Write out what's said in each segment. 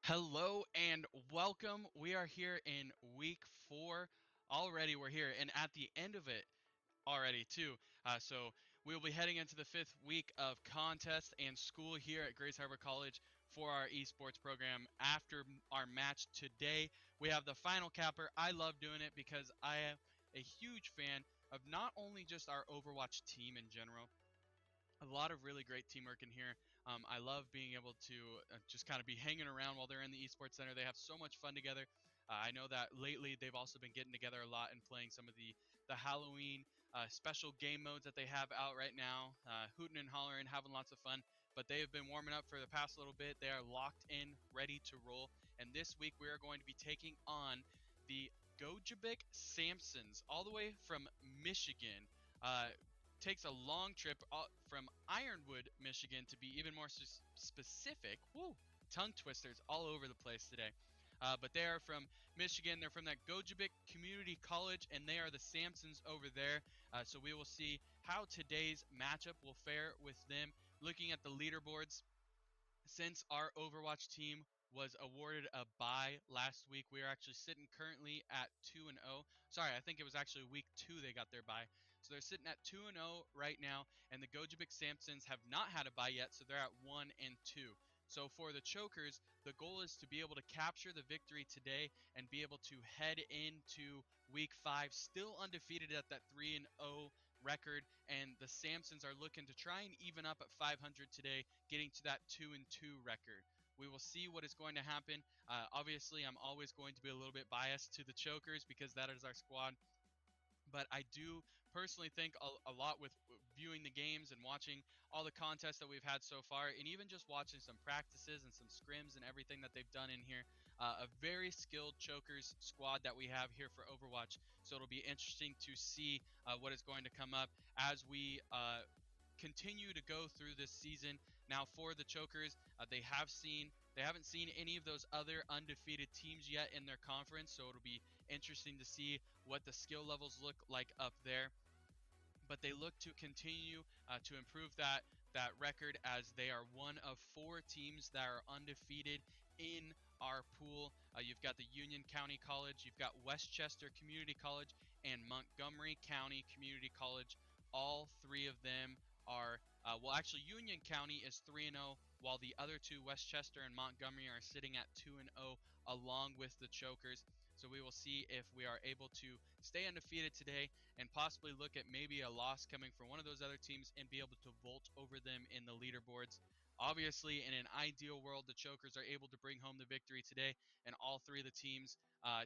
Hello and welcome. We are here in week 4 already. We're here and at the end of it already too. So we'll be heading into the 5th week of contest and school here at Grace Harbor College for our esports program. After our match today, we have the final capper. I love doing it because I am a huge fan of not only just our Overwatch team in general, a lot of really great teamwork in here. I love being able to just kind of be hanging around while they're in the esports center. They have so much fun together. I know that lately they've also been getting together a lot and playing some of the Halloween special game modes that they have out right now, hooting and hollering, having lots of fun. But they have been warming up for the past little bit. They are locked in, ready to roll. And this week we are going to be taking on the Gojabik Samsons, all the way from Michigan. Takes a long trip from Ironwood, Michigan, to be even more specific. Woo, tongue twisters all over the place today. But they are from Michigan. They're from that Gojabik Community College, and they are the Samsons over there. So we will see how today's matchup will fare with them. Looking at the leaderboards, since our Overwatch team was awarded a bye last week, we are actually sitting currently at 2-0. Sorry, I think it was actually week 2 they got their bye. So they're sitting at 2-0 right now, and the Gojabik Samsons have not had a bye yet, so they're at 1-2. So for the Chokers, the goal is to be able to capture the victory today and be able to head into week 5 still undefeated at that 3-0 record, and the Samsons are looking to try and even up at 500 today, getting to that 2-2 record. We will see what is going to happen. Obviously, I'm always going to be a little bit biased to the Chokers because that is our squad. But I do personally think a lot with viewing the games and watching all the contests that we've had so far, and even just watching some practices and some scrims and everything that they've done in here. A very skilled Chokers squad that we have here for Overwatch. So it'll be interesting to see what is going to come up as we continue to go through this season. Now for the Chokers, they haven't seen any of those other undefeated teams yet in their conference, so it'll be interesting to see what the skill levels look like up there. But they look to continue to improve that record, as they are one of 4 teams that are undefeated in our pool. You've got the Union County College, you've got Westchester Community College, and Montgomery County Community College. All 3 of them are well, actually Union County is 3-0, while the other 2, Westchester and Montgomery, are sitting at 2-0 along with the Chokers. So we will see if we are able to stay undefeated today and possibly look at maybe a loss coming from one of those other teams and be able to vault over them in the leaderboards. Obviously, in an ideal world, the Chokers are able to bring home the victory today, and all 3 of the teams,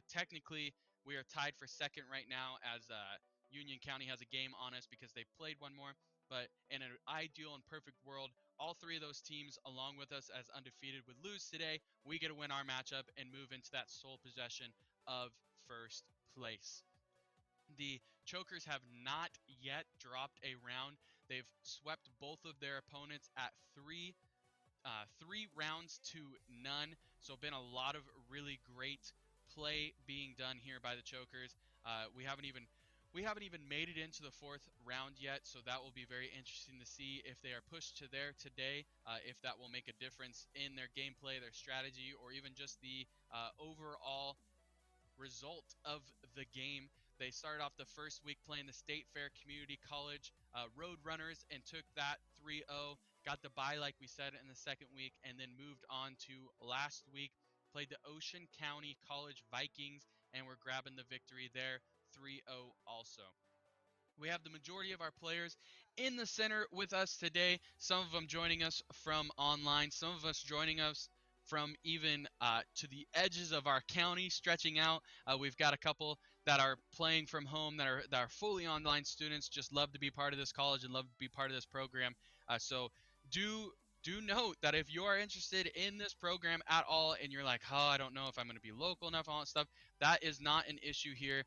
technically, we are tied for second right now, as Union County has a game on us because they played one more. But in an ideal and perfect world, all 3 of those teams, along with us as undefeated, would lose today. We get to win our matchup and move into that sole possession of first place. The Chokers have not yet dropped a round. They've swept both of their opponents at 3 rounds to none. So been a lot of really great play being done here by the Chokers. We haven't even made it into the 4th round yet, so that will be very interesting to see if they are pushed to there today, if that will make a difference in their gameplay, their strategy, or even just the overall result of the game. They started off the first week playing the State Fair Community College Roadrunners and took that 3-0. Got the bye, like we said, in the second week, and then moved on to last week. Played the Ocean County College Vikings, and we're grabbing the victory there, 3-0 also. We have the majority of our players in the center with us today. Some of them joining us from online, some of us joining us from even to the edges of our county, stretching out. We've got a couple that are playing from home, that are fully online students, just love to be part of this college and love to be part of this program. So do note that if you are interested in this program at all and you're like, oh, I don't know if I'm going to be local enough, all that stuff, that is not an issue here.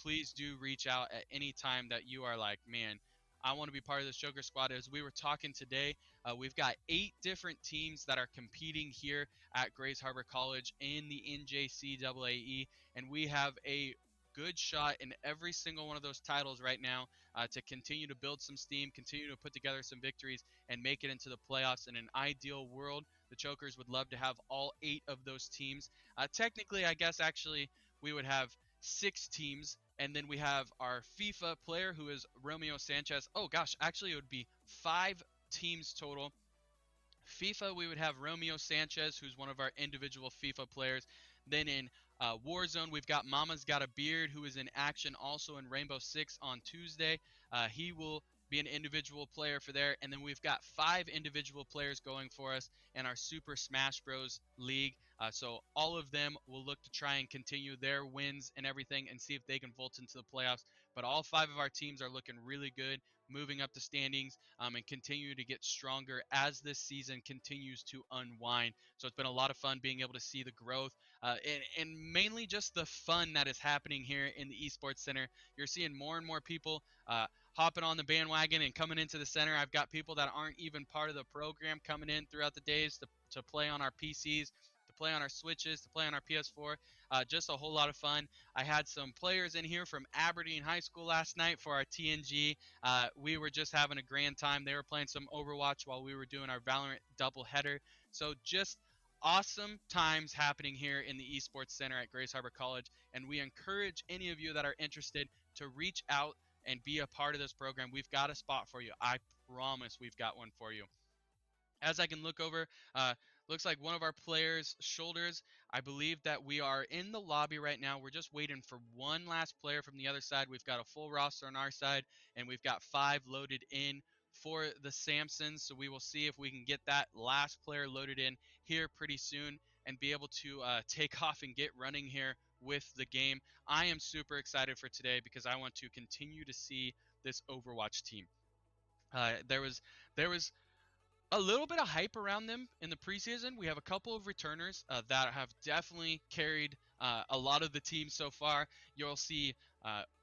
Please do reach out at any time that you are like, man, I want to be part of this Joker squad. As we were talking today, we've got 8 different teams that are competing here at Grays Harbor College in the NJCAAE, and we have a good shot in every single one of those titles right now to continue to build some steam, continue to put together some victories, and make it into the playoffs. In an ideal world, The Chokers would love to have all 8 of those teams. Technically, I guess actually we would have 6 teams, and then we have our FIFA player who is Romeo Sanchez. Oh gosh, actually it would be 5 teams total. FIFA, we would have Romeo Sanchez, who's one of our individual FIFA players. Then in Warzone, we've got Mama's Got a Beard, who is in action also in Rainbow Six on Tuesday. He will be an individual player for there. And then we've got 5 individual players going for us in our Super Smash Bros. League. So all of them will look to try and continue their wins and everything and see if they can vault into the playoffs. But all 5 of our teams are looking really good, moving up the standings, and continue to get stronger as this season continues to unwind. So it's been a lot of fun being able to see the growth, and mainly just the fun that is happening here in the Esports Center. You're seeing more and more people hopping on the bandwagon and coming into the center. I've got people that aren't even part of the program coming in throughout the days to play on our PCs, to play on our Switches, to play on our PS4. Just a whole lot of fun. I had some players in here from Aberdeen High School last night for our TNG. We were just having a grand time. They were playing some Overwatch while we were doing our Valorant doubleheader. So just awesome times happening here in the Esports Center at Grace Harbor College. And we encourage any of you that are interested to reach out and be a part of this program. We've got a spot for you. I promise we've got one for you. As I can look over, looks like one of our players' shoulders. I believe that we are in the lobby right now. We're just waiting for one last player from the other side. We've got a full roster on our side, and we've got 5 loaded in for the Samsons. So we will see if we can get that last player loaded in here pretty soon and be able to take off and get running here with the game. I am super excited for today because I want to continue to see this Overwatch team. There was a little bit of hype around them in the preseason. We have a couple of returners that have definitely carried a lot of the team so far. You'll see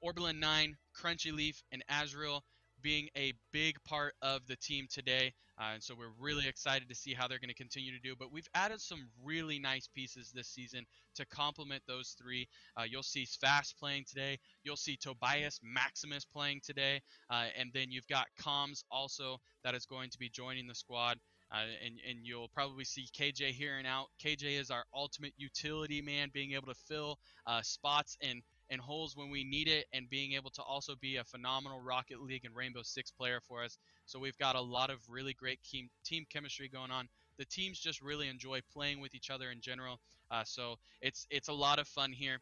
Orbelin 9, Crunchy Leaf, and Azrael being a big part of the team today. And so we're really excited to see how they're going to continue to do. But we've added some really nice pieces this season to complement those 3. You'll see Fast playing today. You'll see Tobias Maximus playing today. And then you've got Comms also that is going to be joining the squad. And you'll probably see KJ here and out. KJ is our ultimate utility man, being able to fill spots and holes when we need it, and being able to also be a phenomenal Rocket League and Rainbow Six player for us. So we've got a lot of really great team chemistry going on. The teams just really enjoy playing with each other in general. So it's a lot of fun here.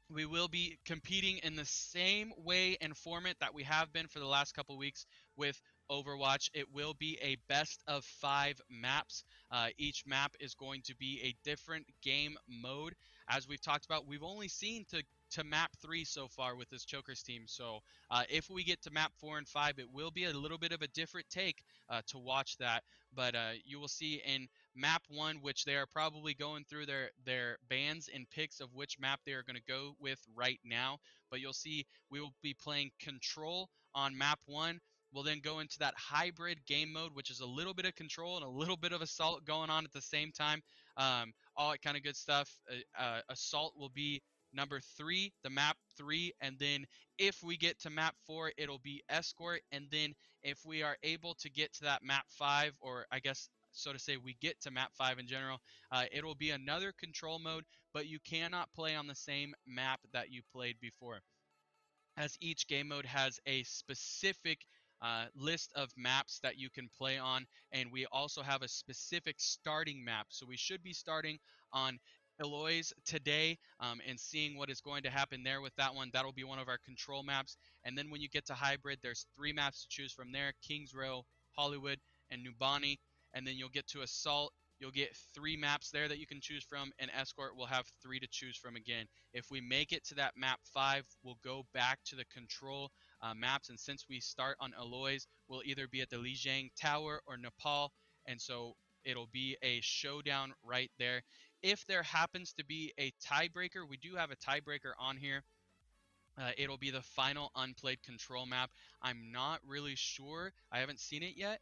We will be competing in the same way and format that we have been for the last couple weeks with Overwatch. It will be a best of 5 maps. Each map is going to be a different game mode. As we've talked about, we've only seen to map 3 so far with this Chokers team. So if we get to map 4 and 5, it will be a little bit of a different take to watch that. But you will see in map 1, which they are probably going through their bans and picks of which map they are going to go with right now. But you'll see we will be playing Control on map 1. We'll then go into that hybrid game mode, which is a little bit of Control and a little bit of Assault going on at the same time. All that kind of good stuff. Assault will be number 3, the map 3, and then if we get to map 4, it'll be Escort, and then if we are able to get to that map 5, or I guess so to say we get to map 5 in general, it'll be another Control mode, but you cannot play on the same map that you played before, as each game mode has a specific list of maps that you can play on, and we also have a specific starting map. So we should be starting on Eloise today and seeing what is going to happen there with that one. That'll be one of our control maps. And then when you get to hybrid, there's 3 maps to choose from there: Kings Row, Hollywood, and Nubani. And then you'll get to Assault. You'll get 3 maps there that you can choose from, and Escort will have 3 to choose from again. If we make it to that map 5, we'll go back to the control maps, and since we start on Eloise, we'll either be at the Lijiang Tower or Nepal, and so it'll be a showdown right there. If there happens to be a tiebreaker, we do have a tiebreaker on here. It'll be the final unplayed control map. I'm not really sure. I haven't seen it yet,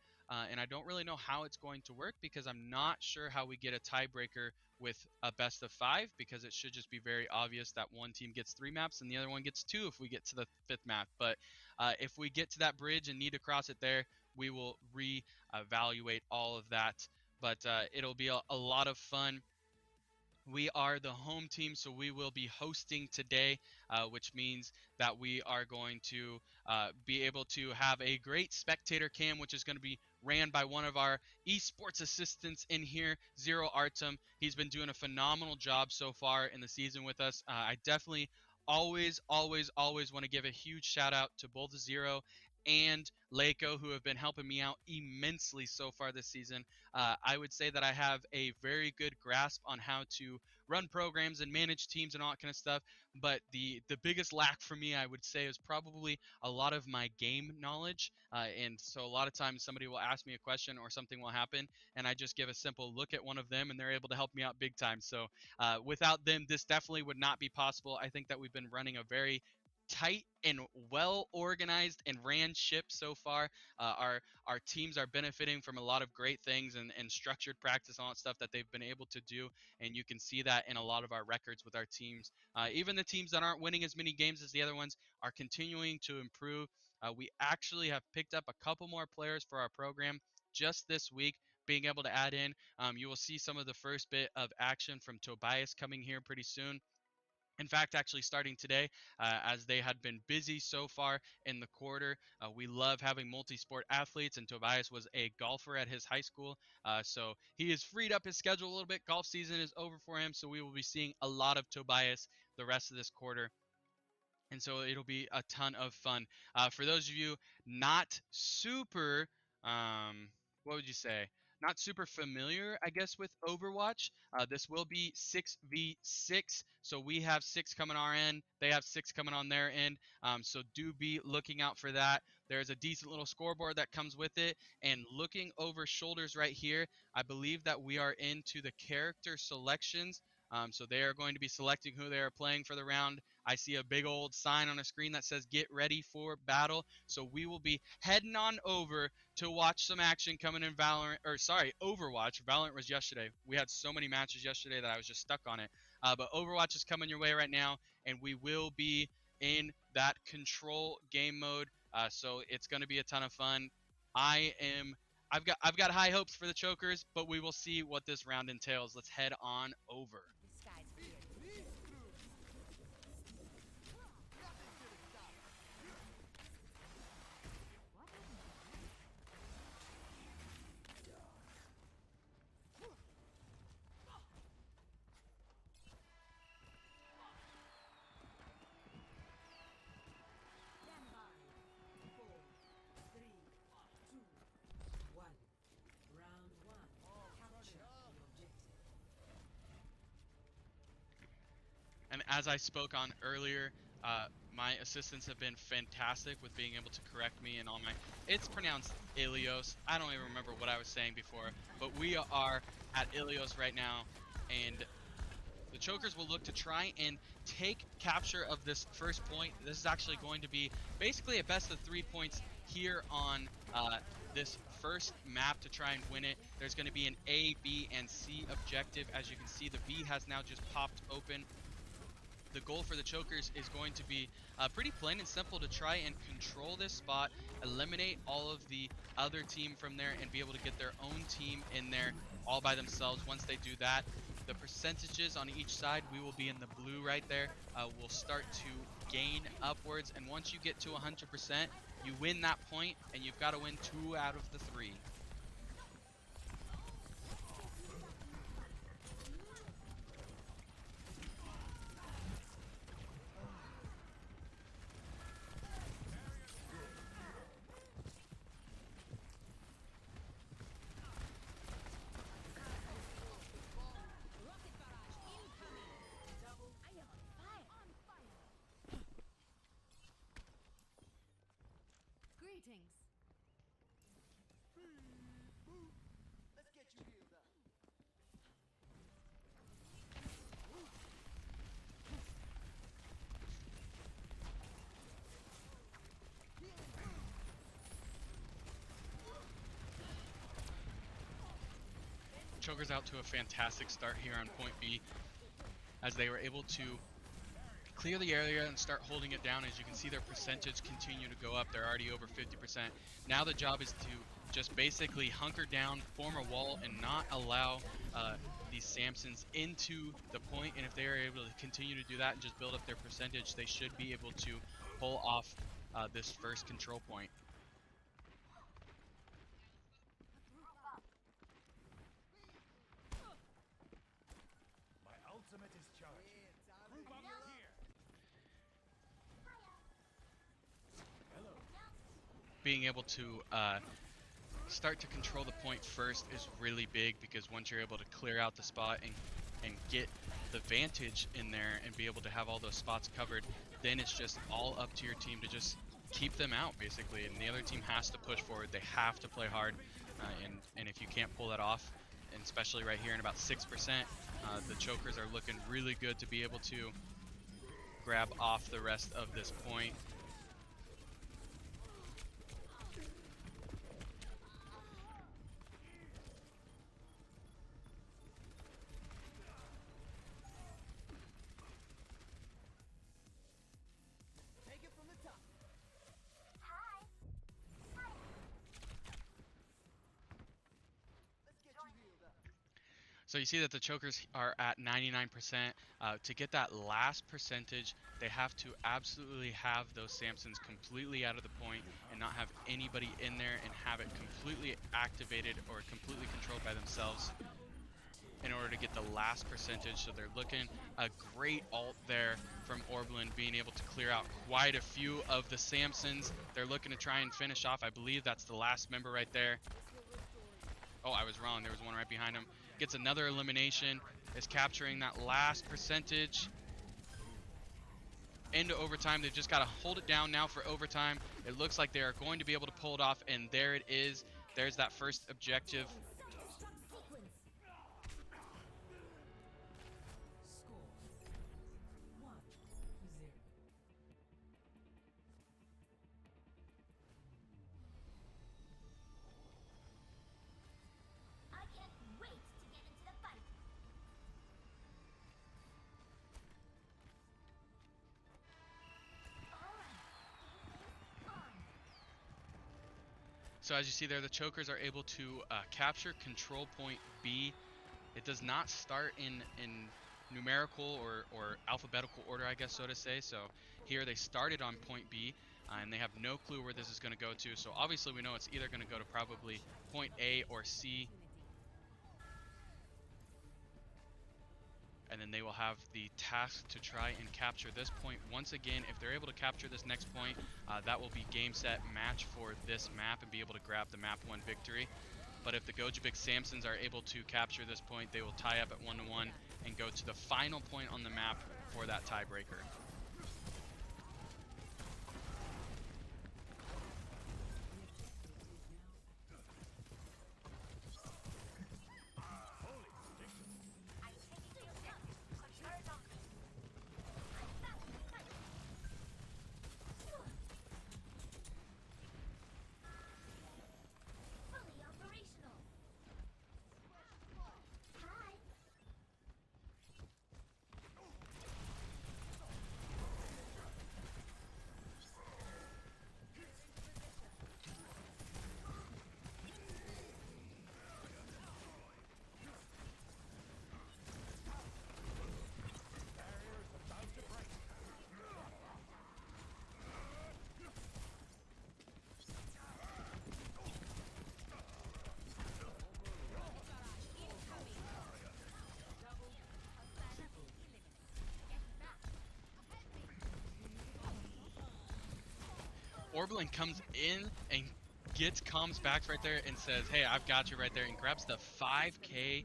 and I don't really know how it's going to work, because I'm not sure how we get a tiebreaker with a best of 5, because it should just be very obvious that one team gets 3 maps and the other one gets 2 if we get to the 5th map. But if we get to that bridge and need to cross it there, we will re-evaluate all of that but it'll be a lot of fun. We are the home team, so we will be hosting today, which means that we are going to be able to have a great spectator cam, which is going to be ran by one of our esports assistants in here, Zero Artem. He's been doing a phenomenal job so far in the season with us. I definitely always want to give a huge shout out to both Zero and Leiko, who have been helping me out immensely so far this season. I would say that I have a very good grasp on how to run programs and manage teams and all that kind of stuff. But the biggest lack for me, I would say, is probably a lot of my game knowledge. And so a lot of times somebody will ask me a question or something will happen, and I just give a simple look at one of them, and they're able to help me out big time. So without them, this definitely would not be possible. I think that we've been running a very tight and well organized and ran ship so far. Our teams are benefiting from a lot of great things and structured practice and all that stuff that they've been able to do, and you can see that in a lot of our records with our teams. Even the teams that aren't winning as many games as the other ones are continuing to improve. We actually have picked up a couple more players for our program just this week, being able to add in. You will see some of the first bit of action from Tobias coming here pretty soon. In fact, actually starting today, as they had been busy so far in the quarter. We love having multi-sport athletes, and Tobias was a golfer at his high school. So he has freed up his schedule a little bit. Golf season is over for him, so we will be seeing a lot of Tobias the rest of this quarter. And so it'll be a ton of fun. For those of you not super, what would you say? Not super familiar, I guess, with Overwatch. This will be 6v6. So we have 6 coming our end. They have 6 coming on their end. So do be looking out for that. There's a decent little scoreboard that comes with it. And looking over shoulders right here, I believe that we are into the character selections. So they are going to be selecting who they are playing for the round. I see a big old sign on a screen that says get ready for battle. So we will be heading on over to watch some action coming in Overwatch. Valorant was yesterday. We had so many matches yesterday that I was just stuck on it. But Overwatch is coming your way right now, and we will be in that control game mode. So it's going to be a ton of fun. I've got high hopes for the Chokers, but we will see what this round entails. Let's head on over. And as I spoke on earlier, my assistants have been fantastic with being able to correct me and all my. It's pronounced Ilios. I don't even remember what I was saying before, but we are at Ilios right now, and the Chokers will look to try and take capture of this first point. This is actually going to be basically a best of 3 points here on this first map to try and win it. There's going to be an A, B, and C objective. As you can see, the B has now just popped open. The goal for the Chokers is going to be pretty plain and simple, to try and control this spot, eliminate all of the other team from there, and be able to get their own team in there all by themselves. Once they do that, the percentages on each side, we will be in the blue right there, will start to gain upwards, and once you get to 100%, you win that point, and you've got to win 2 out of the 3. Chokers out to a fantastic start here on point B, as they were able to clear the area and start holding it down. As you can see, their percentage continue to go up. They're already over 50%. Now the job is to just basically hunker down, form a wall, and not allow these Samsons into the point. And if they are able to continue to do that and just build up their percentage, they should be able to pull off this first control point. My ultimate is charged. Group up here. Hello. Being able to start to control the point first is really big, because once you're able to clear out the spot and get the vantage in there and be able to have all those spots covered, then it's just all up to your team to just keep them out, basically. And the other team has to push forward. They have to play hard, and if you can't pull that off, and especially right here in about 6%, the chokers are looking really good to be able to grab off the rest of this point. So you see that the chokers are at 99%. To get that last percentage, they have to absolutely have those Samsons completely out of the point and not have anybody in there, and have it completely activated or completely controlled by themselves in order to get the last percentage. So they're looking a great ult there from Orblin, being able to clear out quite a few of the Samsons. They're looking to try and finish off. I believe that's the last member right there. Oh, I was wrong. There was one right behind him. Gets another elimination, is capturing that last percentage. Into overtime. They've just got to hold it down now for overtime. It looks like they are going to be able to pull it off, and there it is. There's that first objective. So as you see there, the chokers are able to capture control point B. It does not start in numerical or alphabetical order, I guess so to say. So here they started on point B, and they have no clue where this is going to go to. So obviously we know it's either going to go to probably point A or C. And then they will have the task to try and capture this point. Once again, if they're able to capture this next point, that will be game, set, match for this map and be able to grab the map 1 victory. But if the Gojibik Samsons are able to capture this point, they will tie up at 1-1 and go to the final point on the map for that tiebreaker. Orblin comes in and gets comms back right there and says, hey, I've got you right there, and grabs the 5k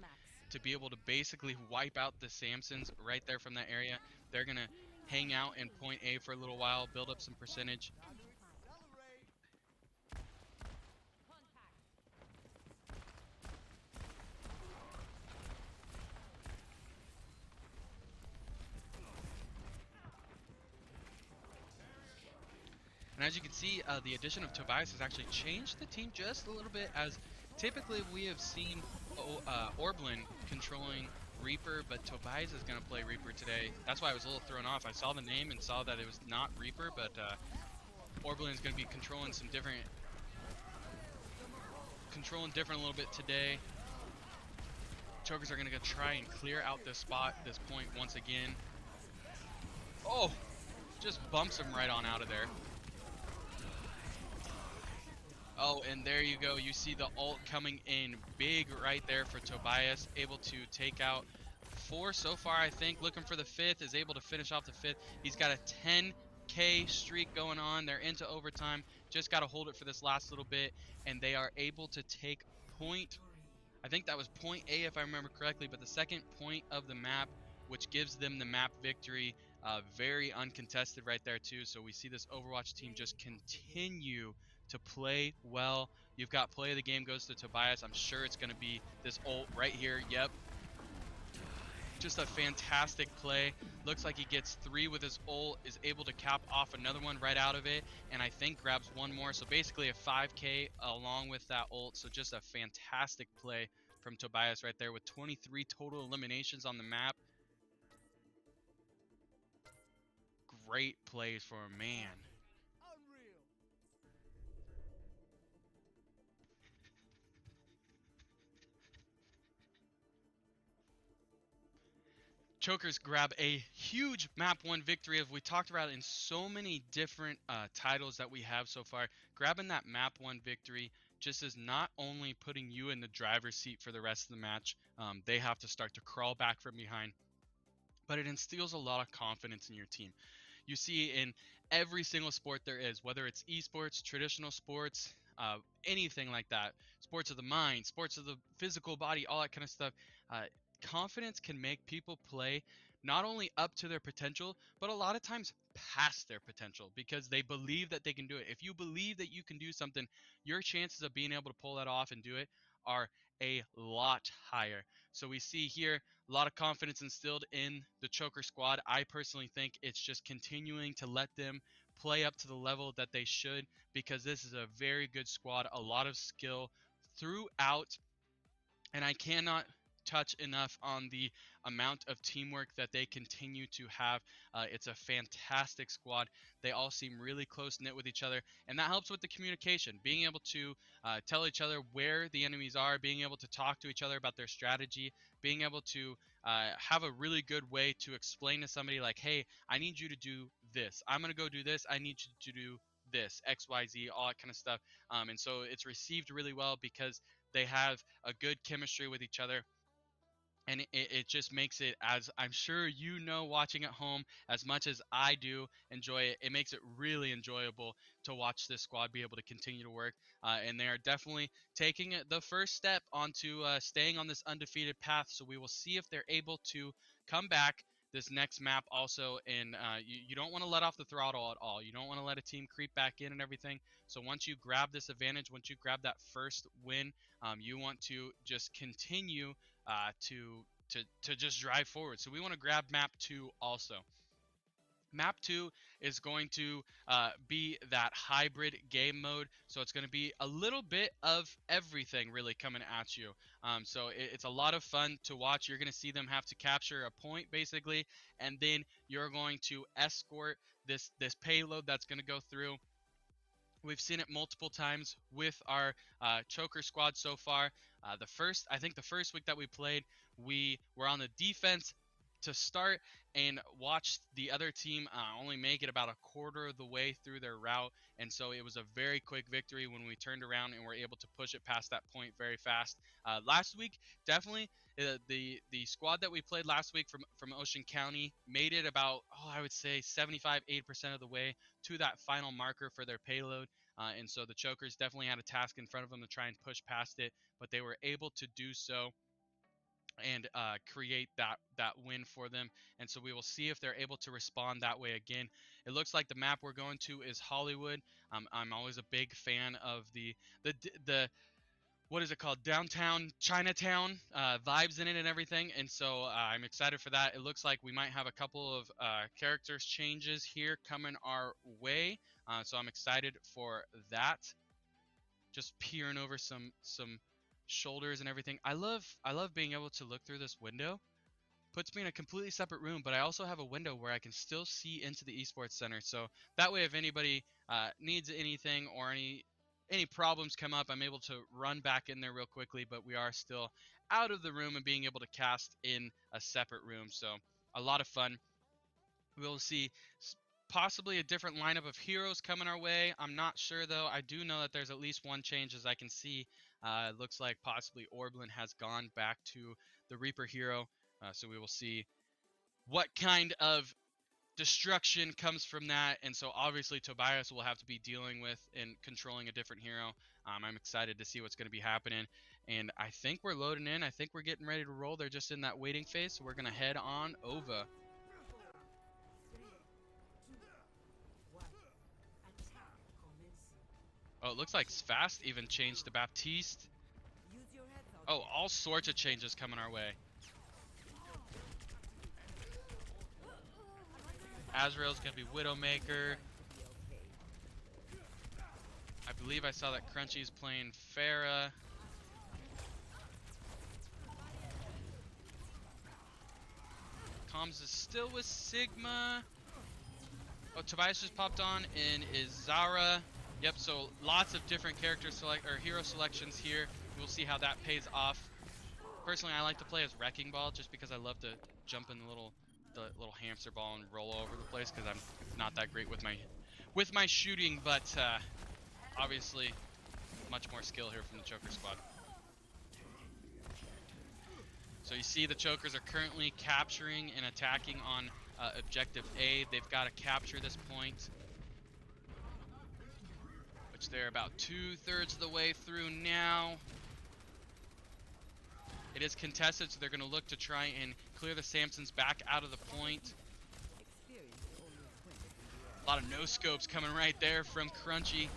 to be able to basically wipe out the Samsons right there from that area. They're going to hang out in point A for a little while, build up some percentage. And as you can see, the addition of Tobias has actually changed the team just a little bit, as typically we have seen Orblin controlling Reaper, but Tobias is going to play Reaper today. That's why I was a little thrown off. I saw the name and saw that it was not Reaper, but Orblin is going to be controlling some different controlling different a little bit today. Chokers are going to try and clear out this spot, this point once again. Oh, just bumps him right on out of there. Oh, and there you go. You see the ult coming in big right there for Tobias. Able to take out 4 so far, I think. Looking for the 5th. Is able to finish off the 5th. He's got a 10K streak going on. They're into overtime. Just got to hold it for this last little bit. And they are able to take point. I think that was point A if I remember correctly. But the second point of the map, which gives them the map victory. Very uncontested right there too. So we see this Overwatch team just continue to play well. You've got play of the game goes to Tobias. I'm sure it's going to be this ult right here. Yep. Just a fantastic play. Looks like he gets 3 with his ult, is able to cap off another one right out of it, and I think grabs 1 more. So basically a 5K along with that ult. So just a fantastic play from Tobias right there with 23 total eliminations on the map. Great plays for a man. Chokers grab a huge map 1 victory, as we talked about in so many different titles that we have so far. Grabbing that map 1 victory just is not only putting you in the driver's seat for the rest of the match. They have to start to crawl back from behind, but it instills a lot of confidence in your team. You see in every single sport there is, whether it's esports, traditional sports, anything like that, sports of the mind, sports of the physical body, all that kind of stuff. Confidence can make people play not only up to their potential, but a lot of times past their potential, because they believe that they can do it. If you believe that you can do something, your chances of being able to pull that off and do it are a lot higher. So we see here a lot of confidence instilled in the Choker squad. I personally think it's just continuing to let them play up to the level that they should, because this is a very good squad, a lot of skill throughout, and I cannot touch enough on the amount of teamwork that they continue to have. It's a fantastic squad. They all seem really close knit with each other, and that helps with the communication, being able to tell each other where the enemies are, being able to talk to each other about their strategy, being able to have a really good way to explain to somebody like, hey, I need you to do this, I'm gonna go do this, I need you to do this, XYZ, all that kind of stuff. And so it's received really well because they have a good chemistry with each other, and it just makes it, as I'm sure you know watching at home, as much as I do enjoy it, it makes it really enjoyable to watch this squad be able to continue to work. And they are definitely taking the first step onto staying on this undefeated path. So we will see if they're able to come back this next map also. And you don't want to let off the throttle at all. You don't want to let a team creep back in and everything. So once you grab this advantage, once you grab that first win, you want to just continue to just drive forward. So we want to grab map 2 also. Map 2 is going to be that hybrid game mode. So it's going to be a little bit of everything really coming at you. So it's a lot of fun to watch. You're going to see them have to capture a point basically, and then you're going to escort this payload that's going to go through. We've seen it multiple times with our Choker squad so far. I think the first week that we played, we were on the defense to start and watched the other team only make it about a quarter of the way through their route. And so it was a very quick victory when we turned around and were able to push it past that point very fast. Last week, definitely the squad that we played last week from Ocean County made it about, I would say 75-80% of the way to that final marker for their payload. And so the Chokers definitely had a task in front of them to try and push past it, but they were able to do so and create that win for them. And so we will see if they're able to respond that way again. It looks like the map we're going to is Hollywood. I'm always a big fan of the what is it called, downtown Chinatown vibes in it and everything, and so I'm excited for that. It looks like we might have a couple of characters changes here coming our way, so I'm excited for that. Just peering over some shoulders and everything. I love being able to look through this window. Puts me in a completely separate room, but I also have a window where I can still see into the esports center, so that way if anybody needs anything or any any problems come up, I'm able to run back in there real quickly, but we are still out of the room and being able to cast in a separate room. So a lot of fun. We'll see possibly a different lineup of heroes coming our way. I'm not sure though. I do know that there's at least one change as I can see. It looks like possibly Orblin has gone back to the Reaper hero. So we will see what kind of destruction comes from that. And so obviously Tobias will have to be dealing with and controlling a different hero. I'm excited to see what's going to be happening. And I think we're loading in. I think we're getting ready to roll. They're just in that waiting phase. So we're going to head on over. Oh, it looks like Fast even changed to Baptiste. Oh, all sorts of changes coming our way. Azrael's going to be Widowmaker. I believe I saw that Crunchy's playing Pharah. Comms is still with Sigma. Oh, Tobias just popped on and is Zara. Yep, so lots of different character hero selections here. We'll see how that pays off. Personally, I like to play as Wrecking Ball just because I love to jump in the little hamster ball and roll all over the place because I'm not that great with my shooting, but obviously much more skill here from the Choker squad. So you see the Chokers are currently capturing and attacking on Objective A. They've got to capture this point, which they're about 2/3 of the way through now. It is contested, so they're going to look to try and clear the Samsons back out of the point. A lot of no-scopes coming right there from Crunchy.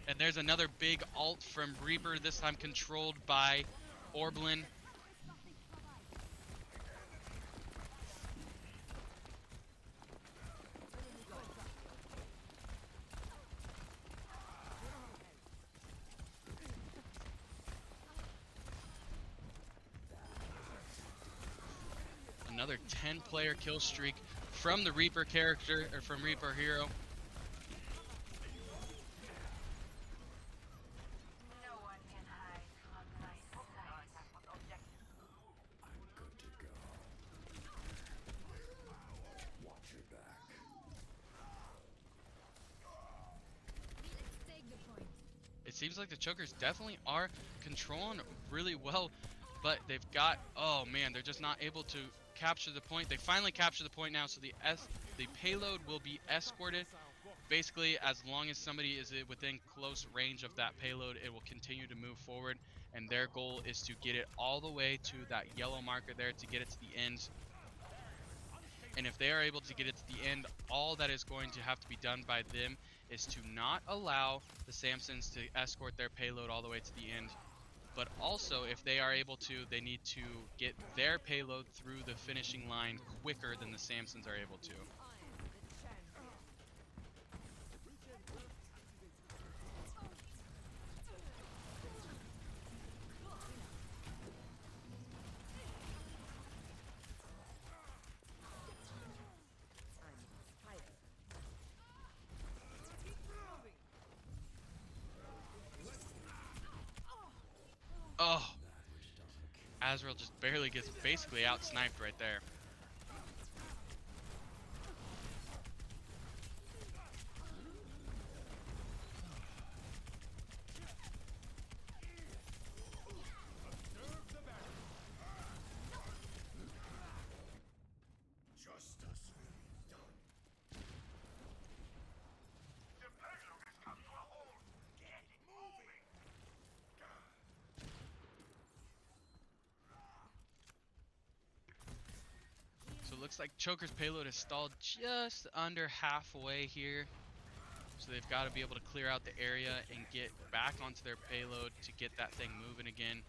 And there's another big ult from Reaper, this time controlled by Orblin. Another 10-player kill streak from the Reaper character, or from Reaper hero. It seems like the Chokers definitely are controlling really well, but they've got, oh man, they're just not able to capture the point. They finally capture the point now, so the payload will be escorted. Basically, as long as somebody is within close range of that payload, it will continue to move forward, and their goal is to get it all the way to that yellow marker there to get it to the end. And if they are able to get it to the end, all that is going to have to be done by them is to not allow the Samsons to escort their payload all the way to the end. But also, if they are able to, they need to get their payload through the finishing line quicker than the Samsons are able to. Oh, Azrael just barely gets basically out-sniped right there. Looks like Choker's payload is stalled just under halfway here. So they've got to be able to clear out the area and get back onto their payload to get that thing moving again.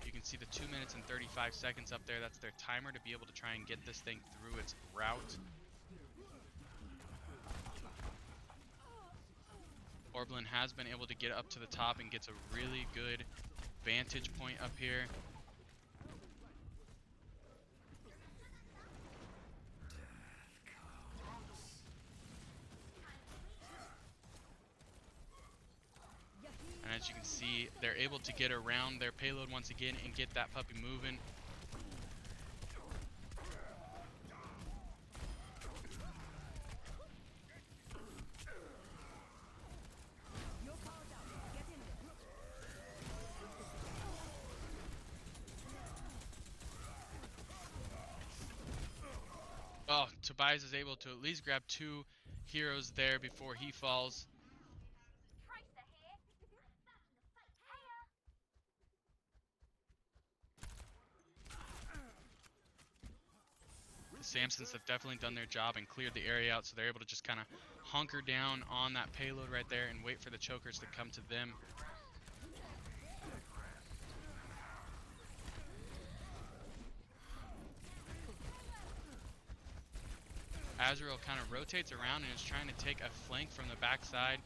You can see the 2 minutes and 35 seconds up there. That's their timer to be able to try and get this thing through its route. Orblin has been able to get up to the top and gets a really good vantage point up here. see they're able to get around their payload once again and get that puppy moving. Oh, Tobias is able to at least grab 2 heroes there before he falls. The Samsons have definitely done their job and cleared the area out, so they're able to just kind of hunker down on that payload right there and wait for the chokers to come to them. Azrael kind of rotates around and is trying to take a flank from the backside.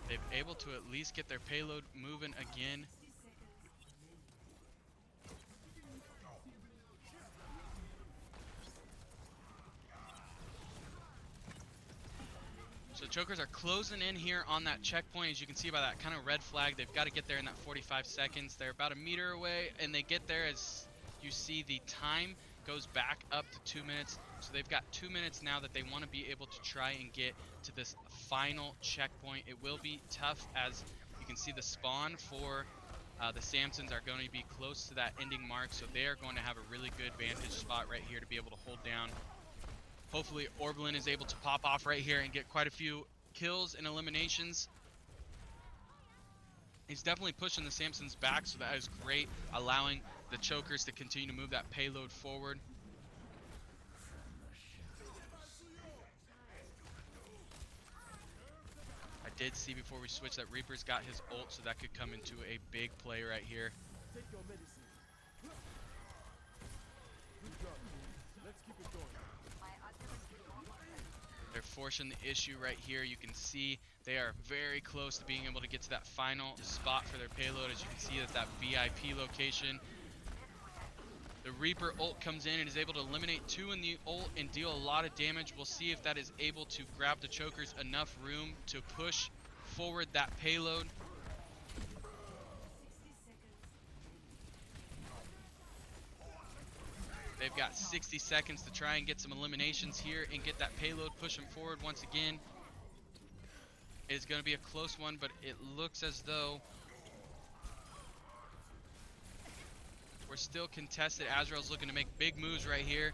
They've able to at least get their payload moving again. So chokers are closing in here on that checkpoint. As you can see by that kind of red flag, they've got to get there in that 45 seconds. They're about a meter away, and they get there. As you see, the time goes back up to 2 minutes. So they've got 2 minutes now that they want to be able to try and get to this final checkpoint. It will be tough, as you can see the spawn for the Samsons are going to be close to that ending mark, so they are going to have a really good vantage spot right here to be able to hold down. Hopefully Orblin is able to pop off right here and get quite a few kills and eliminations. He's definitely pushing the Samsons back, so that is great, allowing the chokers to continue to move that payload forward. I did see before we switched that Reaper's got his ult, so that could come into a big play right here. Take your medicine. Good job, team. Let's keep it going. They're forcing the issue right here. You can see they are very close to being able to get to that final spot for their payload. As you can see, that VIP location. The Reaper ult comes in and is able to eliminate 2 in the ult and deal a lot of damage. We'll see if that is able to grab the chokers enough room to push forward that payload. They've got 60 seconds to try and get some eliminations here and get that payload pushing forward once again. It's going to be a close one, but it looks as though we're still contested. Azrael's looking to make big moves right here.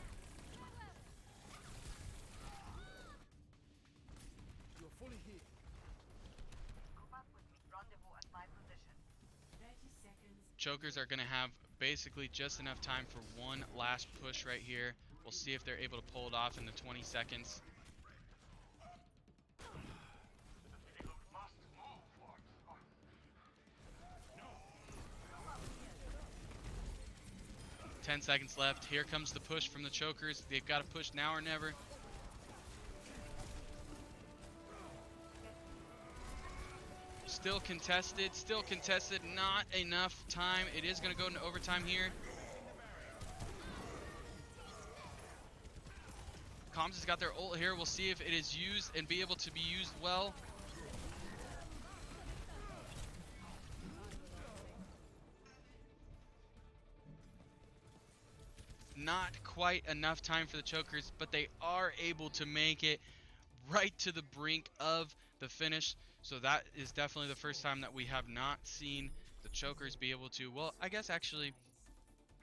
You're fully here. Chokers are going to have basically just enough time for one last push right here. We'll see if they're able to pull it off in the 20 seconds. No. 10 seconds left. Here comes the push from the chokers. They've got to push now or never. Still contested, not enough time. It is going to go into overtime here. Comms has got their ult here. We'll see if it is used and be able to be used well. Not quite enough time for the chokers, but they are able to make it right to the brink of the finish. So that is definitely the first time that we have not seen the chokers be able to, well, I guess actually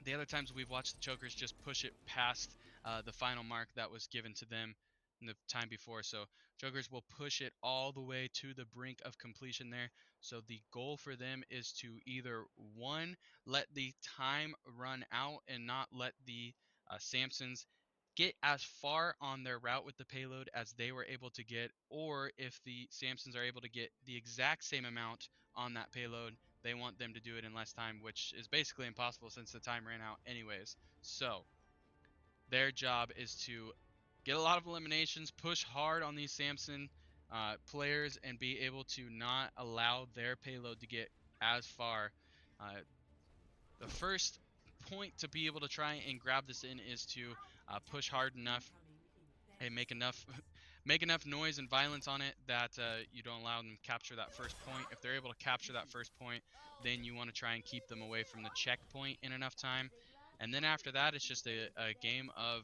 the other times we've watched the chokers just push it past the final mark that was given to them in the time before. So chokers will push it all the way to the brink of completion there. So the goal for them is to either, one, let the time run out and not let the Samsons get as far on their route with the payload as they were able to get, or if the Samsons are able to get the exact same amount on that payload, they want them to do it in less time, which is basically impossible since the time ran out anyways. So their job is to get a lot of eliminations, push hard on these Samson players, and be able to not allow their payload to get as far. The first point to be able to try and grab this in is to push hard enough and make enough make enough noise and violence on it that you don't allow them to capture that first point. If they're able to capture that first point, then you want to try and keep them away from the checkpoint in enough time. And then after that, it's just a game of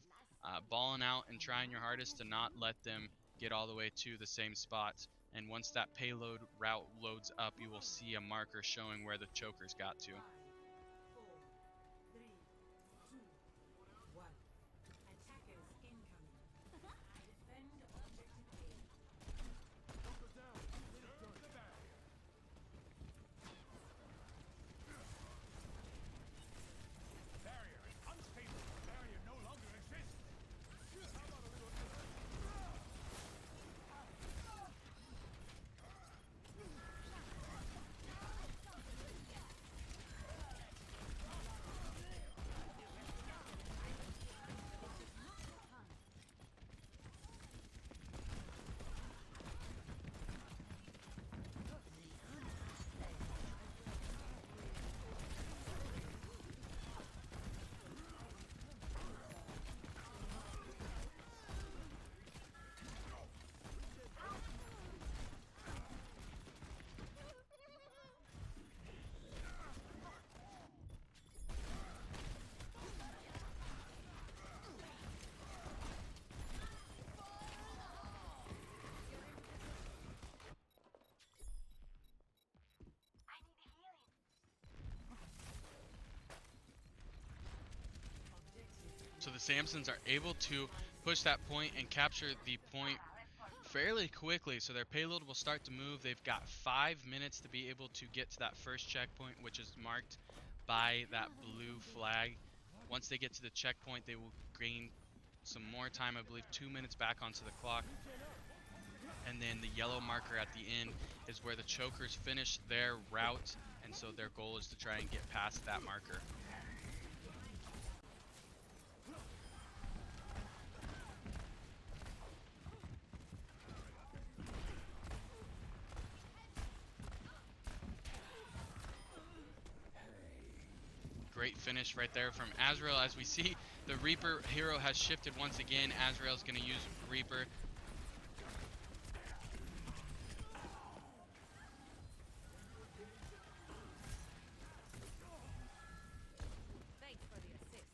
balling out and trying your hardest to not let them get all the way to the same spots. And once that payload route loads up, you will see a marker showing where the chokers got to. 5, 4, 3, 2, 1. Attackers incoming. Defend objective A. Bunker down. Serve the barrier. Barrier is unstable. Barrier no longer exists. How about a little... So the Samsons are able to push that point and capture the point fairly quickly. So their payload will start to move. They've got 5 minutes to be able to get to that first checkpoint, which is marked by that blue flag. Once they get to the checkpoint, they will gain some more time, I believe 2 minutes back onto the clock. And then the yellow marker at the end is where the chokers finish their route, and so their goal is to try and get past that marker. Great finish right there from Azrael. As we see, the Reaper hero has shifted once again. Azrael's going to use Reaper. Thanks for the assist.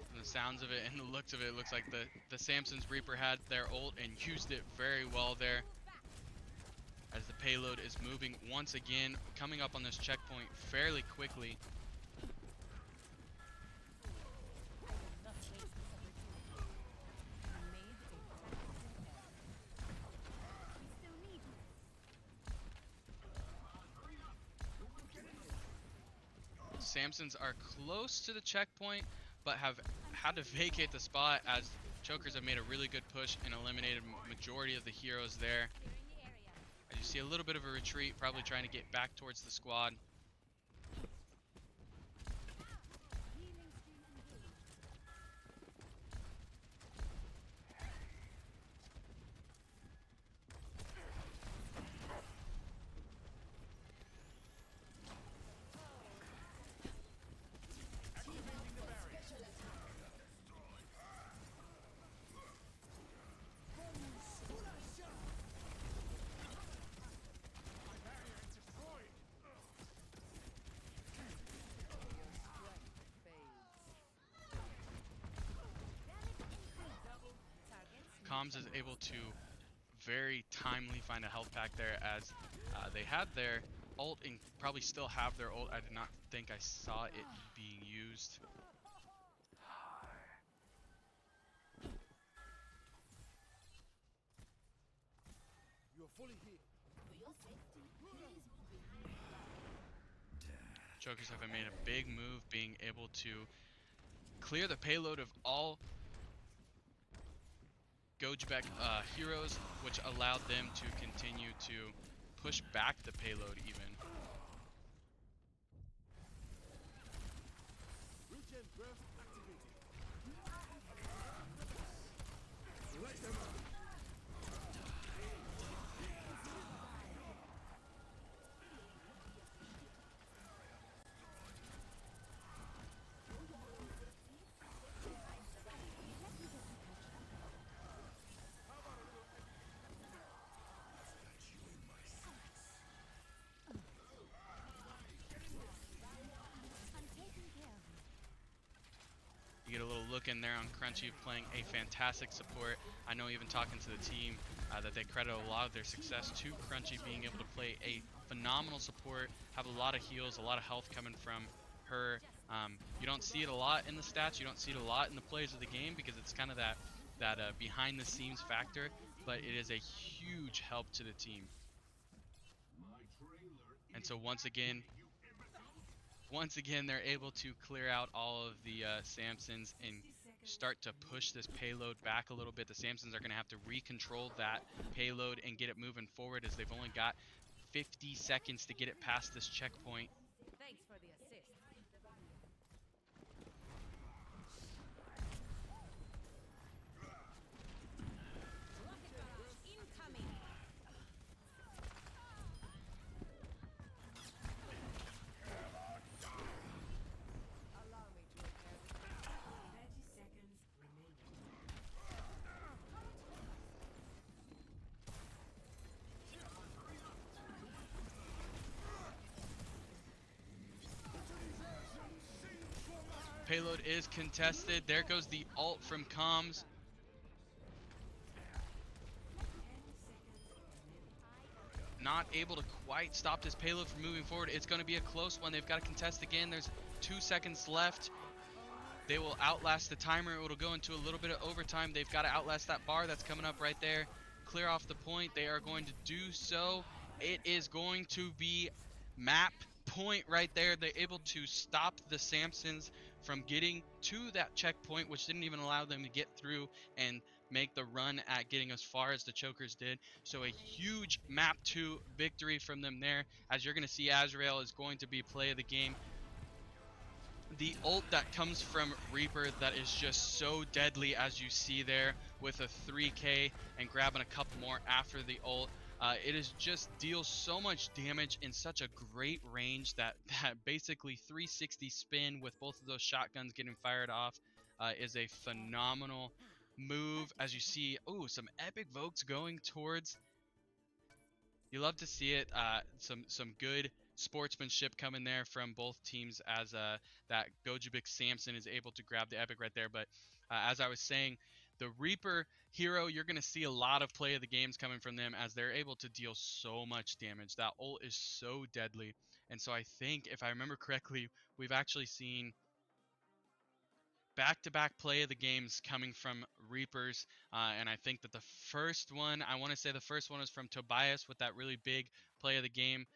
From the sounds of it and the looks of it, looks like the Samson's Reaper had their ult and used it very well there. As the payload is moving once again, coming up on this checkpoint fairly quickly. Samsons are close to the checkpoint, but have had to vacate the spot as chokers have made a really good push and eliminated majority of the heroes there. As you see a little bit of a retreat, probably trying to get back towards the squad. Comms is able to very timely find a health pack there as they had their ult and probably still have their ult. I did not think I saw it being used. You're fully healed. Chokers have made a big move, being able to clear the payload of all Gojbek heroes, which allowed them to continue to push back the payload even. Regen burst activated. looking there on Crunchy, playing a fantastic support. I know even talking to the team that they credit a lot of their success to Crunchy being able to play a phenomenal support, have a lot of heals, a lot of health coming from her. You don't see it a lot in the stats, you don't see it a lot in the plays of the game because it's kind of that behind the scenes factor, but it is a huge help to the team. And so once again they're able to clear out all of the Samsons and start to push this payload back a little bit. The Samsons are going to have to recontrol that payload and get it moving forward, as they've only got 50 seconds to get it past this checkpoint. Thanks for the assist. Rocket barrage incoming. Allow me to repair this. 30 seconds remaining. Payload is contested. There goes the ult from comms. Not able to quite stop this payload from moving forward. It's going to be a close one. They've got to contest again. There's 2 seconds left. They will outlast the timer. It'll go into a little bit of overtime. They've got to outlast that bar that's coming up right there. Clear off the point. They are going to do so. It is going to be map point right there. They're able to stop the Samsons from getting to that checkpoint, which didn't even allow them to get through and make the run at getting as far as the Chokers did. So a huge map 2 victory from them there. As you're going to see, Azrael is going to be play of the game. The ult that comes from Reaper that is just so deadly, as you see there, with a 3k and grabbing a couple more after the ult. It is just deals so much damage in such a great range that basically 360 spin with both of those shotguns getting fired off is a phenomenal move. As you see, oh, some epic Vokes going towards. You love to see it. Some good sportsmanship coming there from both teams, as that Gojibik Samson is able to grab the epic right there. But as I was saying, the Reaper hero, you're going to see a lot of play of the games coming from them, as they're able to deal so much damage. That ult is so deadly. And so I think, if I remember correctly, we've actually seen back-to-back play of the games coming from Reapers. And I think that the first one was from Tobias with that really big play of the game.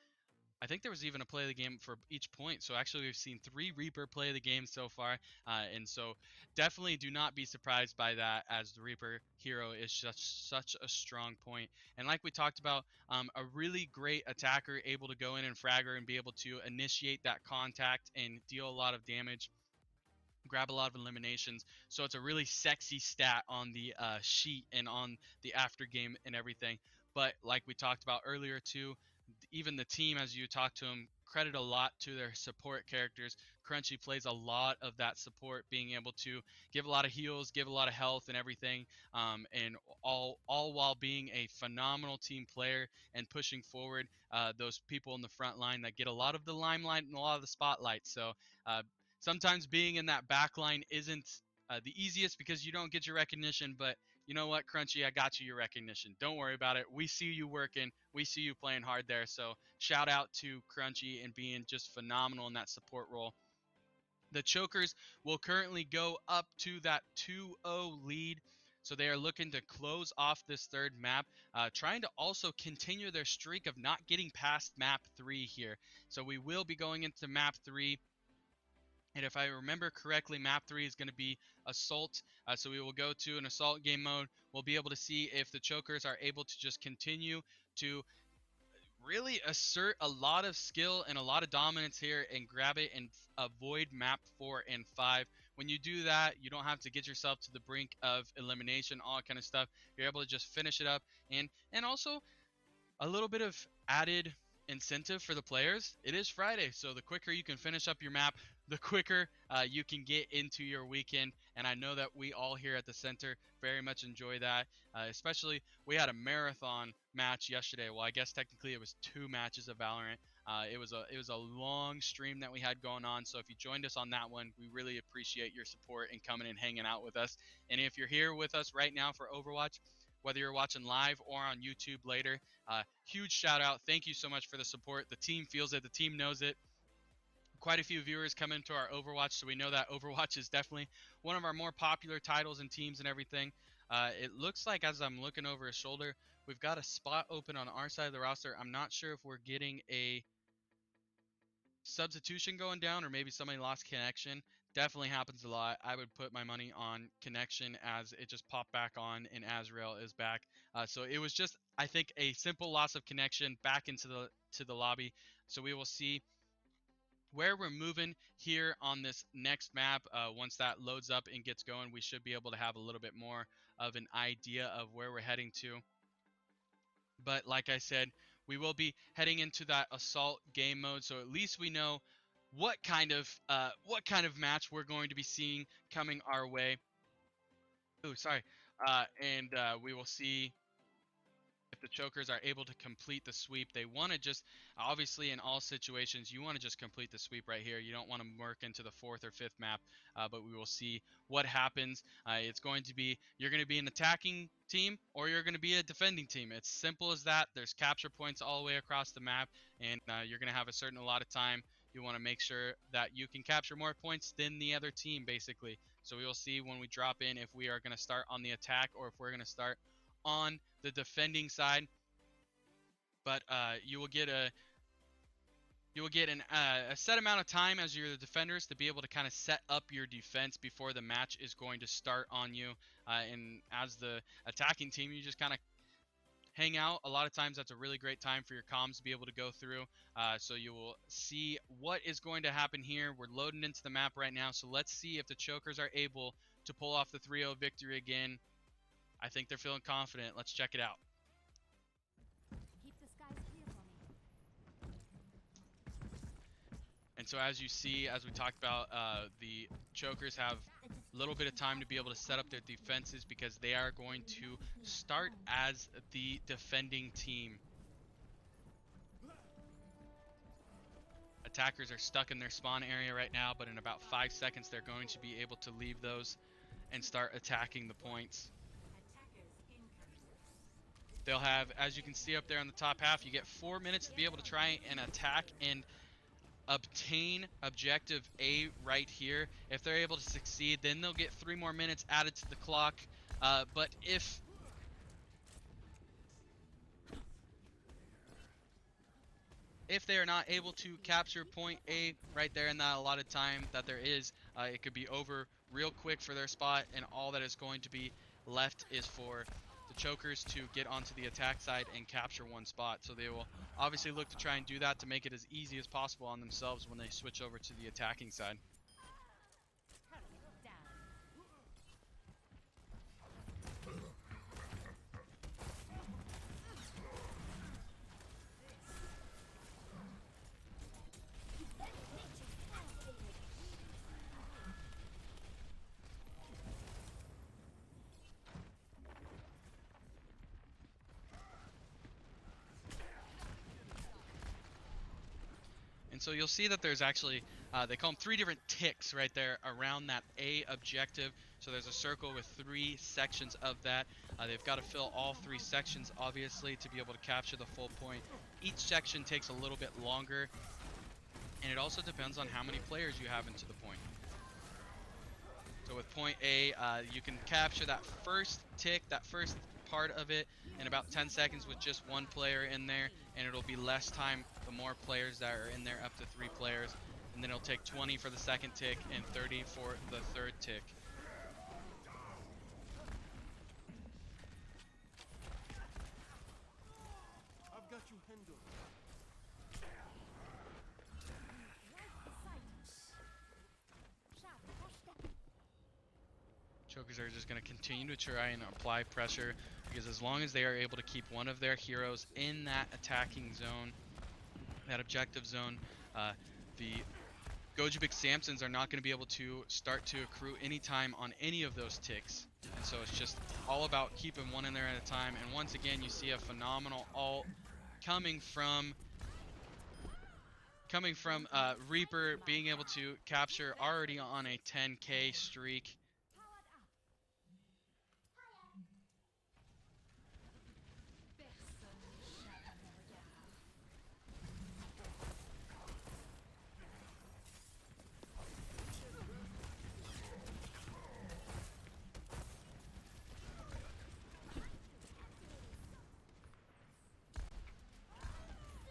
I think there was even a play of the game for each point. So actually we've seen 3 Reaper play of the game so far. And so definitely do not be surprised by that, as the Reaper hero is such a strong point. And like we talked about, a really great attacker, able to go in and fragger and be able to initiate that contact and deal a lot of damage, grab a lot of eliminations. So it's a really sexy stat on the sheet and on the after game and everything. But like we talked about earlier too, even the team, as you talk to them, credit a lot to their support characters. Crunchy plays a lot of that support, being able to give a lot of heals, give a lot of health and everything, and all while being a phenomenal team player and pushing forward those people in the front line that get a lot of the limelight and a lot of the spotlight. So sometimes being in that back line isn't the easiest, because you don't get your recognition, but you know what, Crunchy, I got you your recognition. Don't worry about it. We see you working. We see you playing hard there. So shout out to Crunchy and being just phenomenal in that support role. The Chokers will currently go up to that 2-0 lead. So they are looking to close off this third map, trying to also continue their streak of not getting past map 3 here. So we will be going into map 3. And if I remember correctly, map 3 is going to be Assault. So we will go to an Assault game mode. We'll be able to see if the Chokers are able to just continue to really assert a lot of skill and a lot of dominance here and grab it and avoid map 4 and 5. When you do that, you don't have to get yourself to the brink of elimination, all that kind of stuff. You're able to just finish it up. And also a little bit of added incentive for the players. It is Friday, so the quicker you can finish up your map, the quicker you can get into your weekend. And I know that we all here at the center very much enjoy that. Especially, we had a marathon match yesterday. Well, I guess technically it was 2 matches of Valorant. It was a long stream that we had going on. So if you joined us on that one, we really appreciate your support and coming and hanging out with us. And if you're here with us right now for Overwatch, whether you're watching live or on YouTube later, huge shout out. Thank you so much for the support. The team feels it. The team knows it. Quite a few viewers come into our Overwatch, so we know that Overwatch is definitely one of our more popular titles and teams and everything. It looks like, as I'm looking over his shoulder, we've got a spot open on our side of the roster. I'm not sure if we're getting a substitution going down or maybe somebody lost connection. Definitely happens a lot. I would put my money on connection as it just popped back on and Azrael is back. So it was just, I think, a simple loss of connection back into the lobby. So we will see where we're moving here on this next map. Once that loads up and gets going, we should be able to have a little bit more of an idea of where we're heading to. But like I said, we will be heading into that assault game mode, so at least we know what kind of match we're going to be seeing coming our way. Oh, sorry. And we will see if the chokers are able to complete the sweep. They want to just, obviously in all situations, you want to just complete the sweep right here. You don't want to work into the 4th or 5th map, but we will see what happens. It's going to be, you're going to be an attacking team or you're going to be a defending team. It's simple as that. There's capture points all the way across the map, and you're going to have a certain allotted time. You want to make sure that you can capture more points than the other team, basically. So we will see when we drop in if we are going to start on the attack or if we're going to start on the defending side. But you will get a set amount of time as you're the defenders to be able to kind of set up your defense before the match is going to start on you. And as the attacking team, you just kind of hang out. A lot of times that's a really great time for your comms to be able to go through. So you will see what is going to happen here. We're loading into the map right now, so let's see if the chokers are able to pull off the 3-0 victory again. I think they're feeling confident. Let's check it out. Keep the skies clear for me. And so as you see, as we talked about, the chokers have a little bit of time to be able to set up their defenses because they are going to start as the defending team. Attackers are stuck in their spawn area right now, but in about 5 seconds they're going to be able to leave those and start attacking the points. They'll have, as you can see up there on the top half, you get 4 minutes to be able to try and attack and obtain objective A right here. If they're able to succeed, then they'll get 3 more minutes added to the clock. But if they are not able to capture point A right there in that allotted time that there is, it could be over real quick for their spot, and all that is going to be left is for the chokers to get onto the attack side and capture one spot. So they will obviously look to try and do that to make it as easy as possible on themselves when they switch over to the attacking side. And so you'll see that there's actually, they call them 3 different ticks right there around that A objective. So there's a circle with 3 sections of that. They've got to fill all 3 sections, obviously, to be able to capture the full point. Each section takes a little bit longer, and it also depends on how many players you have into the point. So with point A, you can capture that first tick, that first part of it, in about 10 seconds with just 1 player in there, and it'll be less time the more players that are in there, up to 3 players, and then it'll take 20 for the second tick and 30 for the third tick. I've got you handled. Chokers are just going to continue to try and apply pressure, because as long as they are able to keep one of their heroes in that attacking zone, that objective zone, the Goju Big Samsons are not going to be able to start to accrue any time on any of those ticks. And so it's just all about keeping one in there at a time. And once again, you see a phenomenal ult coming from coming from Reaper being able to capture already on a 10K streak. Powered up.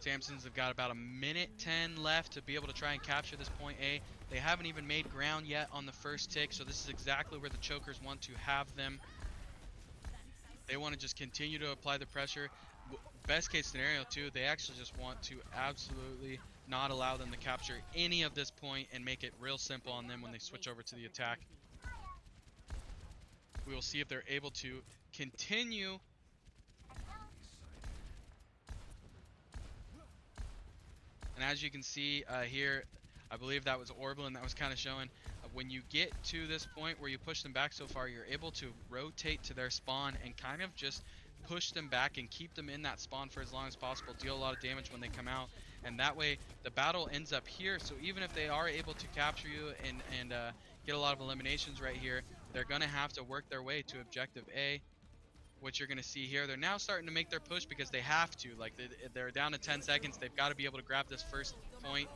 Samsons have got about a minute 10 left to be able to try and capture this point A. They haven't even made ground yet on the first tick, so this is exactly where the chokers want to have them. They want to just continue to apply the pressure. Best case scenario too, they actually just want to absolutely not allow them to capture any of this point and make it real simple on them when they switch over to the attack. We will see if they're able to continue. And as you can see here, I believe that was Orblin that was kind of showing. When you get to this point where you push them back so far, you're able to rotate to their spawn and kind of just push them back and keep them in that spawn for as long as possible, deal a lot of damage when they come out. And that way, the battle ends up here. So even if they are able to capture you and get a lot of eliminations right here, they're going to have to work their way to objective A. What you're going to see here, they're now starting to make their push because they have to. Like, they're down to 10 seconds. They've got to be able to grab this first point.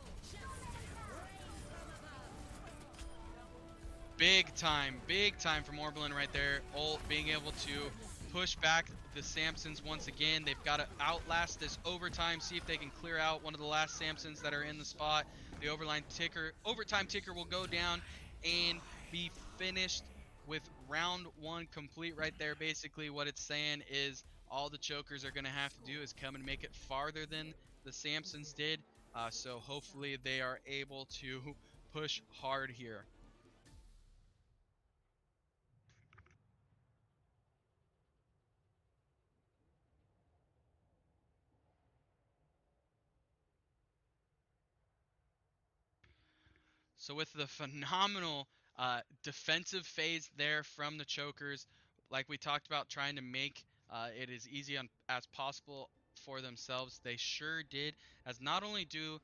Big time from Orblin right there. Ult being able to push back the Samsons once again. They've got to outlast this overtime, see if they can clear out one of the last Samsons that are in the spot. The overtime ticker will go down and be finished with round 1 complete right there. Basically what it's saying is all the chokers are going to have to do is come and make it farther than the Samsons did. So hopefully they are able to push hard here. So with the phenomenal defensive phase there from the chokers, like we talked about, trying to make it as easy as possible for themselves, they sure did. As not only do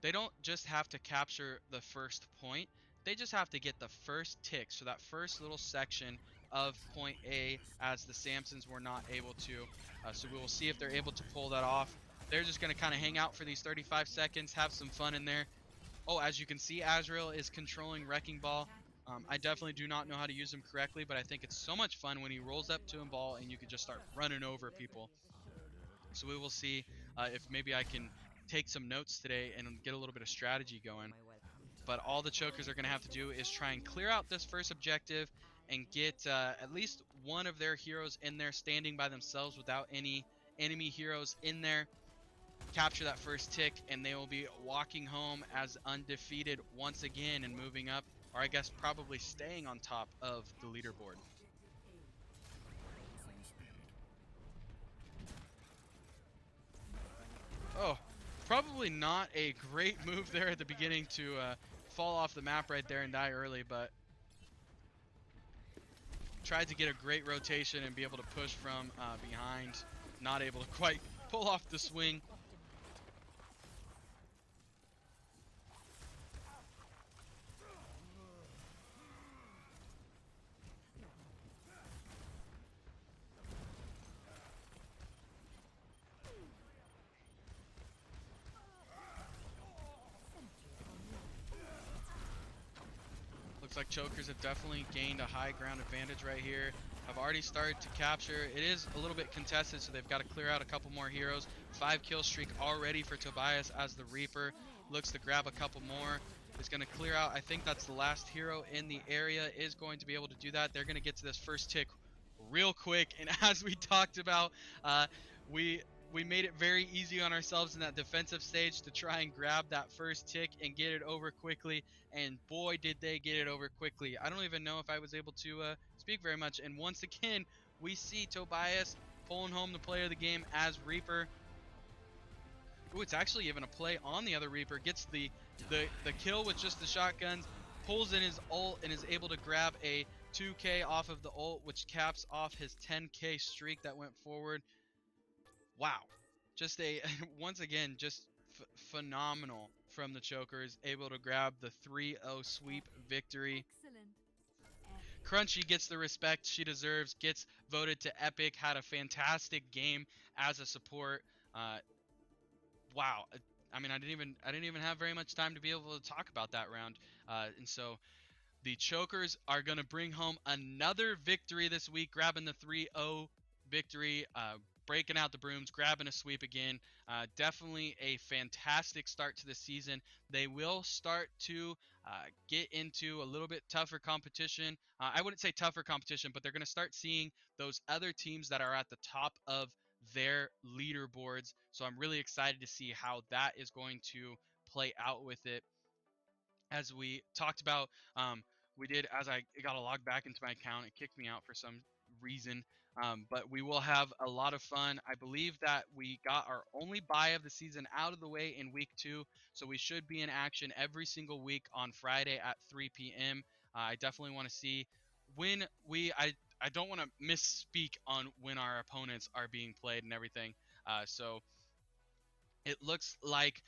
they don't just have to capture the first point, they just have to get the first tick, so that first little section of point A, as the Samsons were not able to. So we will see if they're able to pull that off. They're just going to kind of hang out for these 35 seconds, have some fun in there. Oh, as you can see, Azrael is controlling Wrecking Ball. I definitely do not know how to use him correctly, but I think it's so much fun when he rolls up to a ball and you can just start running over people. So we will see if maybe I can take some notes today and get a little bit of strategy going. But all the chokers are going to have to do is try and clear out this first objective and get at least one of their heroes in there standing by themselves without any enemy heroes in there. Capture that first tick and they will be walking home as undefeated once again and moving up, or I guess probably staying on top of the leaderboard. Oh, probably not a great move there at the beginning to fall off the map right there and die early, but tried to get a great rotation and be able to push from behind. Not able to quite pull off the swing. Looks like chokers have definitely gained a high ground advantage right here. Have already started to capture. It is a little bit contested, so they've got to clear out a couple more heroes. 5 kill streak already for Tobias as the Reaper. Looks to grab a couple more. Is going to clear out. I think that's the last hero in the area. Is going to be able to do that. They're going to get to this first tick real quick. And as we talked about, we made it very easy on ourselves in that defensive stage to try and grab that first tick and get it over quickly. And boy, did they get it over quickly. I don't even know if I was able to speak very much. And once again, we see Tobias pulling home the player of the game as Reaper. Ooh, it's actually even a play on the other Reaper. Gets the kill with just the shotguns, pulls in his ult, and is able to grab a 2K off of the ult, which caps off his 10K streak that went forward. Wow. Just once again, just phenomenal from the Chokers, able to grab the 3-0 sweep victory. Excellent. Crunchy gets the respect she deserves, gets voted to Epic, had a fantastic game as a support. Wow. I mean, I didn't even have very much time to be able to talk about that round. And so the Chokers are going to bring home another victory this week, grabbing the 3-0 victory, breaking out the brooms, grabbing a sweep again. Definitely a fantastic start to the season. They will start to get into a little bit tougher competition. I wouldn't say tougher competition, but they're going to start seeing those other teams that are at the top of their leaderboards. So I'm really excited to see how that is going to play out with it. As we talked about, we did, as I got to log back into my account, it kicked me out for some reason. But we will have a lot of fun. I believe that we got our only bye of the season out of the way in week 2, so we should be in action every single week on Friday at 3 p.m. I definitely want to see when I don't want to misspeak on when our opponents are being played and everything. So it looks like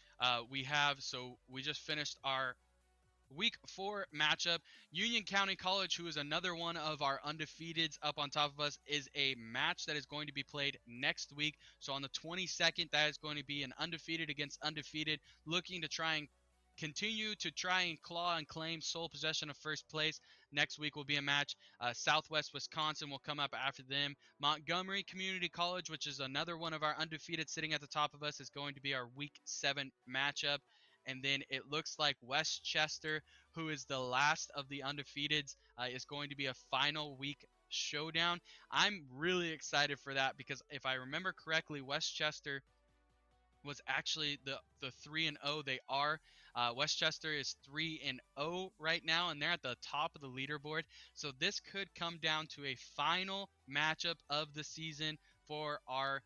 we just finished our Week 4 matchup. Union County College, who is another one of our undefeateds up on top of us, is a match that is going to be played next week. So on the 22nd, that is going to be an undefeated against undefeated, looking to try and claw and claim sole possession of first place. Next week will be a match. Southwest Wisconsin will come up after them. Montgomery Community College, which is another one of our undefeated sitting at the top of us, is going to be our week 7 matchup. And then it looks like Westchester, who is the last of the undefeateds, is going to be a final week showdown. I'm really excited for that because if I remember correctly, Westchester was actually the 3-0 they are. Westchester is 3-0 right now, and they're at the top of the leaderboard. So this could come down to a final matchup of the season for our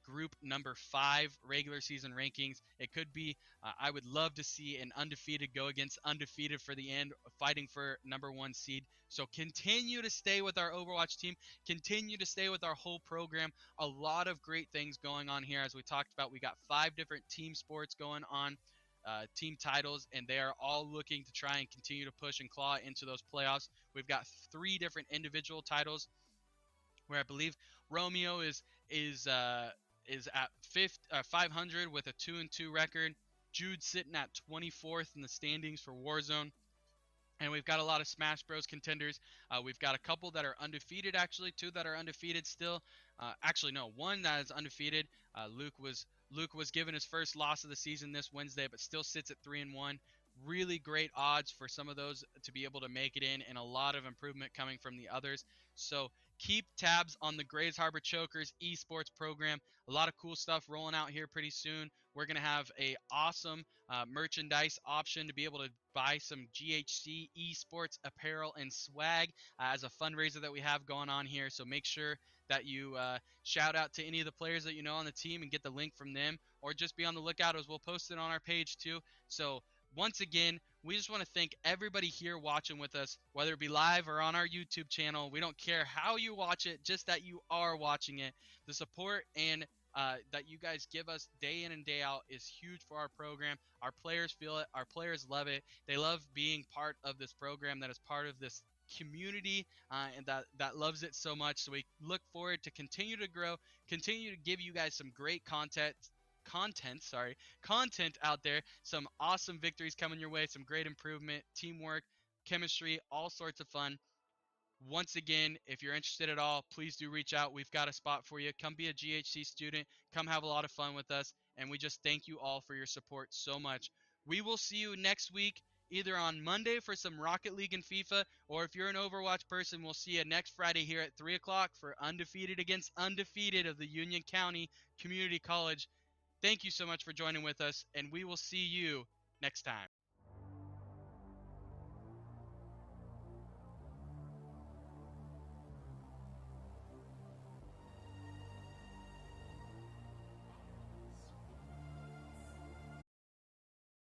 group number 5 regular season rankings. It could be, I would love to see an undefeated go against undefeated for the end, fighting for number 1 seed. So continue to stay with our Overwatch team, continue to stay with our whole program. A lot of great things going on here. As we talked about, we got 5 different team sports going on, team titles, and they are all looking to try and continue to push and claw into those playoffs. We've got 3 different individual titles, where I believe Romeo is at 500 with a 2-2 record. Jude's sitting at 24th in the standings for Warzone. And we've got a lot of Smash Bros contenders. We've got a couple that are undefeated, actually, 2 that are undefeated still. Actually, no, 1 that is undefeated. Luke was given his first loss of the season this Wednesday, but still sits at 3-1. Really great odds for some of those to be able to make it in, and a lot of improvement coming from the others. So keep tabs on the Grays Harbor Chokers esports program. A lot of cool stuff rolling out here pretty soon. We're going to have a awesome merchandise option to be able to buy some GHC esports apparel and swag as a fundraiser that we have going on here. So make sure that you shout out to any of the players that you know on the team and get the link from them, or just be on the lookout as we'll post it on our page too. So once again, we just want to thank everybody here watching with us, whether it be live or on our YouTube channel. We don't care how you watch it, just that you are watching it. The support and that you guys give us day in and day out is huge for our program. Our players feel it. Our players love it. They love being part of this program that is part of this community and that loves it so much. So we look forward to continue to grow, continue to give you guys some great content out there, some awesome victories coming your way, some great improvement, teamwork, chemistry, all sorts of fun. Once again, if you're interested at all, please do reach out. We've got a spot for you. Come be a GHC student. Come have a lot of fun with us. And we just thank you all for your support so much. We will see you next week, either on Monday for some Rocket League and FIFA, or if you're an Overwatch person, we'll see you next Friday here at 3 o'clock for Undefeated against Undefeated of the Union County Community College. Thank you so much for joining with us, and we will see you next time.